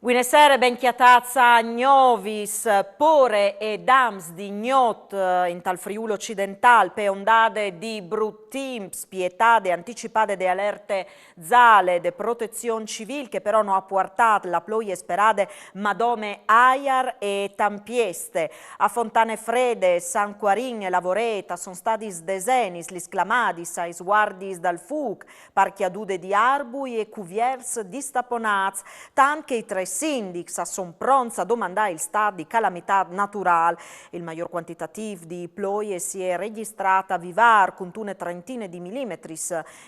Buonasera, ben chiatazza Gnovis, Pore e Dams di Gnot in tal Friuli occidental, pe ondade di bruttim, spietade, anticipate de alerte zale, de protezione civile che però non ha portato la ploie sperade Madome Aiar e Tampieste. A Fontane Frede, San Quarin e Lavoreta sono stati desenis, lisclamadis, ai sguardis dal FUC, parchiadude di Arbui e Cuviers distaponats, tant che i tre sindics sono pronti a domandare il stato di calamità naturale. Il maggior quantitativo di ploie si è registrata a Vivar con una trentina di millimetri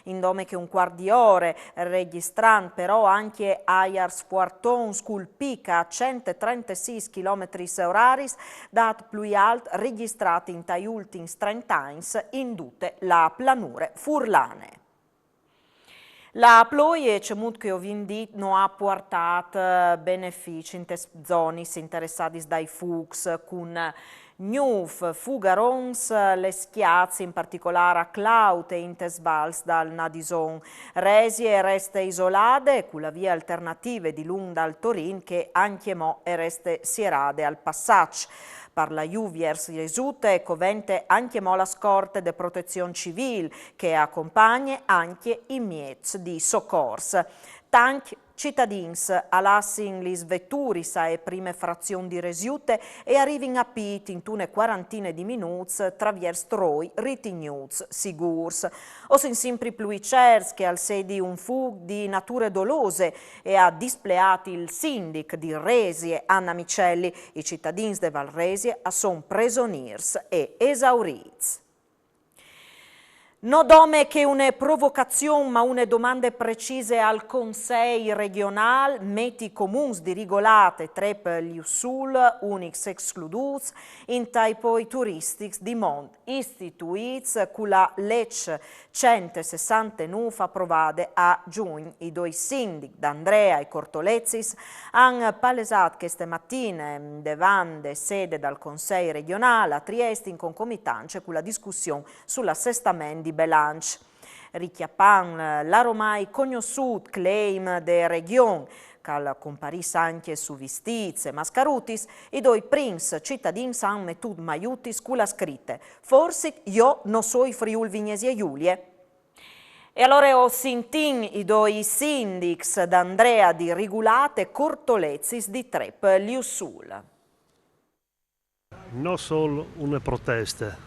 in dome che un quarto di ore, registrando però anche Aiars Puarton Sculpica a 136 km orari, dat più alto registrati in tai ultimi 30 anni in tutte le pianure furlane. La ploie, che ho detto, non ha portato benefici in zone interessate dai fugs, con Gnuf, Fugarons, le schiazze, in particolare a Claute e in Tesvals dal Nadison. Resie resta isolate, con la via alternative di Lunda al Torin, che anche mo reste sierade al passaggio. Per la Juviers risulta covente anche mo la scorte de protezione civile che accompagna anche i mezzi di soccorso. Tanti cittadini alassin li svetturis e prime frazioni di resiute e arrivino a Pit in una quarantina di minuti traverso troi ritenuti sicurs. O sin sempre più cers che al sedi un fug di nature dolose e ha displeati il sindic di Resie Anna Micelli, i cittadini de Valresie sono presoniers e esauriti. No dome che una provocazione ma une domande precise al Consiglio regionale, meti comuns di regolate trep gli usul, unix excludus, in taipoi turistics di mont istituits con la legge 169 approvate a giugno. I due sindic d'Andrea e Cortolezzis hanno palesato queste mattine davanti sede dal Consiglio regionale a Trieste in concomitanza con la discussione sull'assestamento di bilancio. Richiappan l'ormai conosciuto claim de region che comparisse anche su Vistiz e Mascarutis, i due prince cittadini hanno metuto maiutis con la scritte «Forse io non so i Friuli Vignesi e Giulie». E allora ho sentito i due sindics d'Andrea di Rigulate e Cortolezzis di Trep Liussul. Non solo una protesta,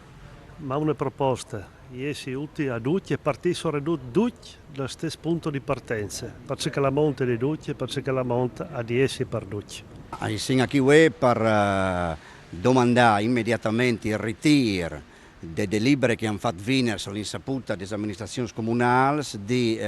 ma una proposta. Essi utili a tutti e partissero tutti dallo stesso punto di partenza, perché la monte di tutti e perché la monte a di essi per tutti. Siamo qui per domandare immediatamente il ritiro delle delibere che hanno fatto venire all'insaputa delle amministrazioni comunali di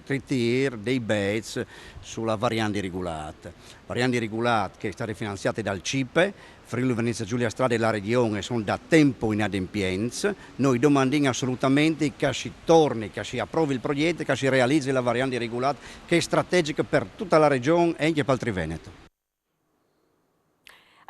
ritiro dei bets sulla variante regolata. Variante regolata che è stata finanziata dal CIPE, Friuli Venezia Giulia Strada e la Regione sono da tempo in adempienza. Noi domandiamo assolutamente che si torni, che si approvi il progetto, che si realizzi la variante regolata che è strategica per tutta la Regione e anche per il Triveneto.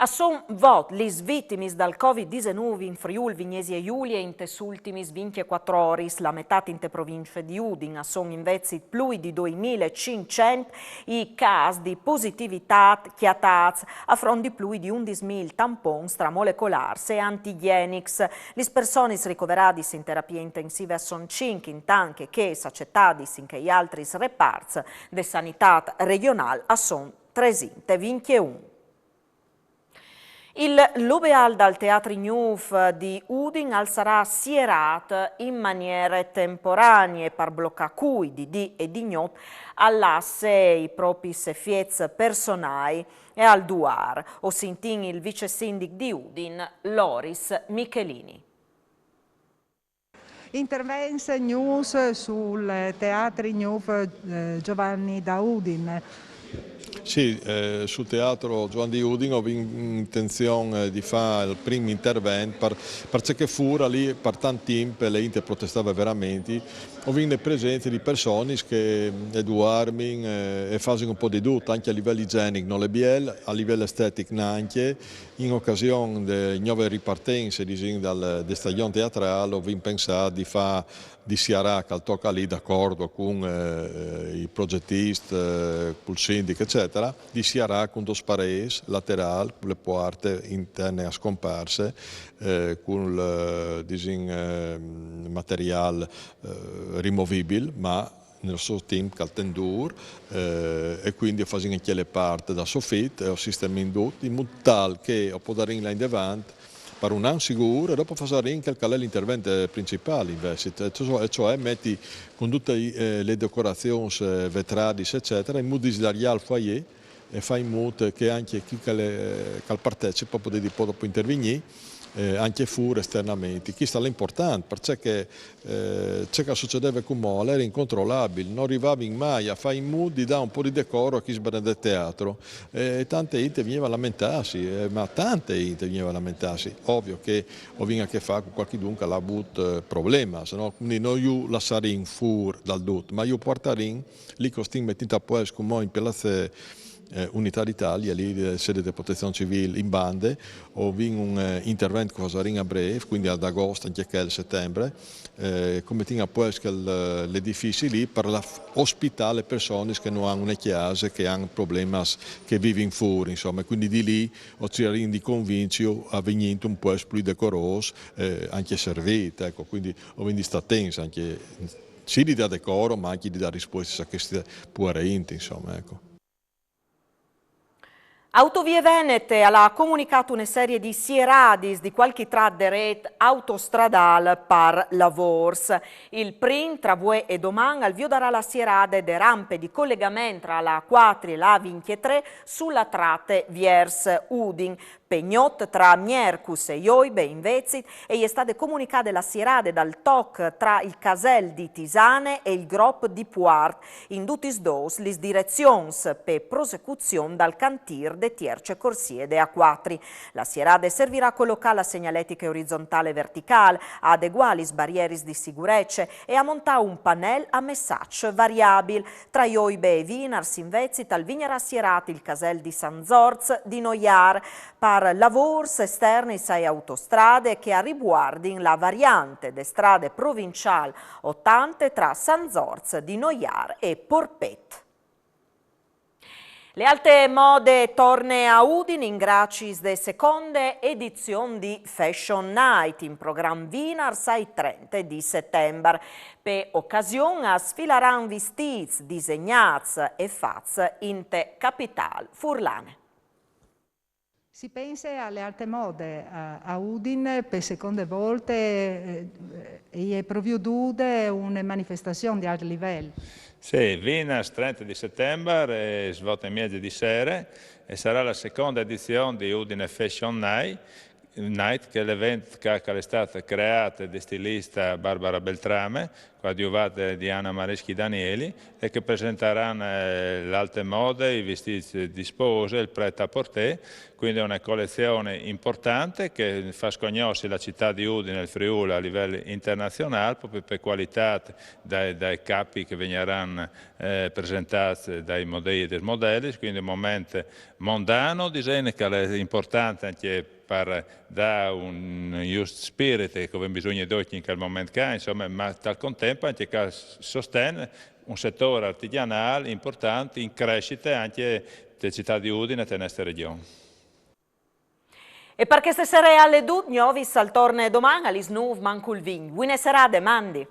A son vot lis vittimis dal Covid-19 in Friuli Vignesi e Giulia in tessultimis 24 ore, la metà in te province di Udin, a son invece più di 2500 i casi di positività chiataz, a fronte di più di 11.000 tamponi stramolecolari e antigenics. Le persone ricoverate in terapia intensiva sono 5, in tanche che accettati in che gli altri reparti de sanità regionale a son 321. Il Lobeal dal Teatro Gnuf di Udin sarà sierato in maniera temporanea per bloccare cui di D e di Gnot all'asse i propri seffiez personali e al duar, o sintin il vice sindic di Udin, Loris Michelini. Intervens news sul Teatro Gnuf Giovanni da Udin. Sì, sul teatro Giovanni di Udine ho intenzione di fare il primo intervento perché fuori lì per tanto tempo le Inter protestava veramente. Ho visto le presenze di persone che eduarmi e fanno un po' di tutto, anche a livello igienico non le biel, a livello estetico anche. In occasione delle nuove ripartenze dal stagione teatrale ho pensato di fare di Siarà che tocca lì d'accordo con i progettisti, col sindaco eccetera. eccetera, di Siarà con dos pares laterali, le porte interne a scomparse, con il materiale rimovibile, ma nel suo team caltendur e quindi facciamo anche le parti da soffitto e il sistema indotto in modo tale che può dare in là in davanti per un anno sicuro e dopo fare anche l'intervento principale invece, cioè metti con tutte le decorazioni vetrali eccetera in modo di sdariare al foyer e fai in modo che anche chi partecipa può dopo intervenire anche fuori esternamente. Questo è l'importante, perché ciò che succedeva con Mola era incontrollabile, non arrivavi mai a fare in modo di dare un po' di decoro a chi sbanda del teatro. Tante gente veniva a lamentarsi, ma tante gente veniva a lamentarsi. Ovvio che aveva a che fare con qualcuno che ha avuto problemi, quindi non io lasciare in fuori dal dut, ma io portare in lì così mettendo a posto come in Palazzo Unità d'Italia, lì sede di protezione civile in bande, ho vinto un intervento con a breve, quindi ad agosto, anche che il settembre, come tinha poi l'edificio lì per ospitare le persone che non hanno una chiesa, che hanno problemi, che vivono fuori, insomma, quindi di lì ho cercato di convincere a venire un po' più decoroso, anche servito, ecco, quindi ho vinto sta tensa, anche sì di dare decoro, ma anche di dare risposte a queste puerenti, insomma, ecco. Autovie Venete ha comunicato una serie di sieradis di qualche traderet autostradale per lavors. Il prim tra Vue e Doman al vio darà la sierade de rampe di collegamento tra la 4 e la 23 sulla tratte Viers Udin. Pegnot tra Miercus e Ioibe in Vezit e è stata comunicata la sierade dal TOC tra il Casel di Tisane e il Grop di Puart. In tutti dos lis direzions per prosecuzione dal cantier de Tierce Corsie de A4. La sierade servirà a collocare la segnaletica orizzontale e verticale, a adeguare le barriere di sicurezza e a montare un pannello a messaggio variabile. Tra Ioibe e Vinars in Vezit al vignerà sierati il Casel di San Zorz di Noiar per lavors esterni sei autostrade che riguardino la variante de strade provinciali 80 tra San Zorz di Noiar e Porpet. Le alte mode torne a Udine in gracis de seconde edizione di Fashion Night in programma Vinars ai 30 di settembre. Per occasione sfilaran vestiti disegnati e fatti in te capitale furlane. Si pensa alle alte mode a Udine per seconde volte e è proprio una manifestazione di alto livello. Sì, Vinars 30 di settembre, svolta in mezzo di sera e sarà la seconda edizione di Udine Fashion Night, che è l'evento che è stato creato da stilista Barbara Beltrame, coadiuvata di Anna Mareschi Danieli, e che presenteranno l'alte mode, i vestiti di spose, il prêt-à-porter, quindi è una collezione importante che fa sconoscere la città di Udine e il Friuli a livello internazionale, proprio per qualità dai capi che verranno presentati dai modelli e dai modelli, quindi un momento mondano, disegno che è importante anche per dare un just spirit che abbiamo bisogno di in quel momento che insomma, ma al contempo anche che sostiene un settore artigianale importante in crescita anche della città di Udine e della nostra regione. E perché stasera alle 2 novis al torne domani all'Isnuv Manculvin. Buona serata, Mandi.